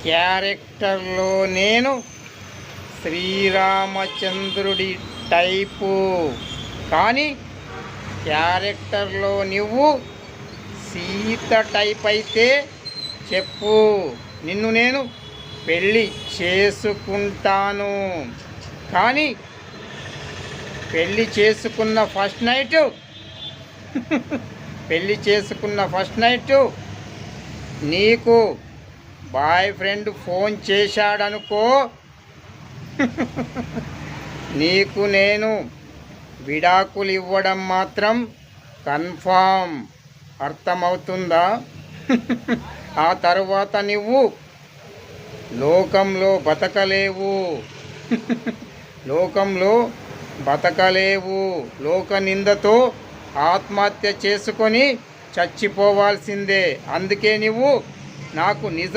క్యారెక్టర్లో నేను శ్రీరామచంద్రుడి టైపు, కానీ క్యారెక్టర్లో నువ్వు సీత టైప్ అయితే చెప్పు, నిన్ను నేను పెళ్ళి చేసుకుంటాను. కానీ పెళ్ళి చేసుకున్న ఫస్ట్ నైట్ నీకు బాయ్ ఫ్రెండ్ ఫోన్ చేశాడనుకో, నీకు నేను విడాకులు ఇవ్వడం మాత్రం కన్ఫామ్. అర్థమవుతుందా? ఆ తర్వాత నువ్వు లోకంలో బతకలేవు. లోక నిందతో ఆత్మహత్య చేసుకొని చచ్చిపోవాల్సిందే. అందుకే నువ్వు నాకు నిజం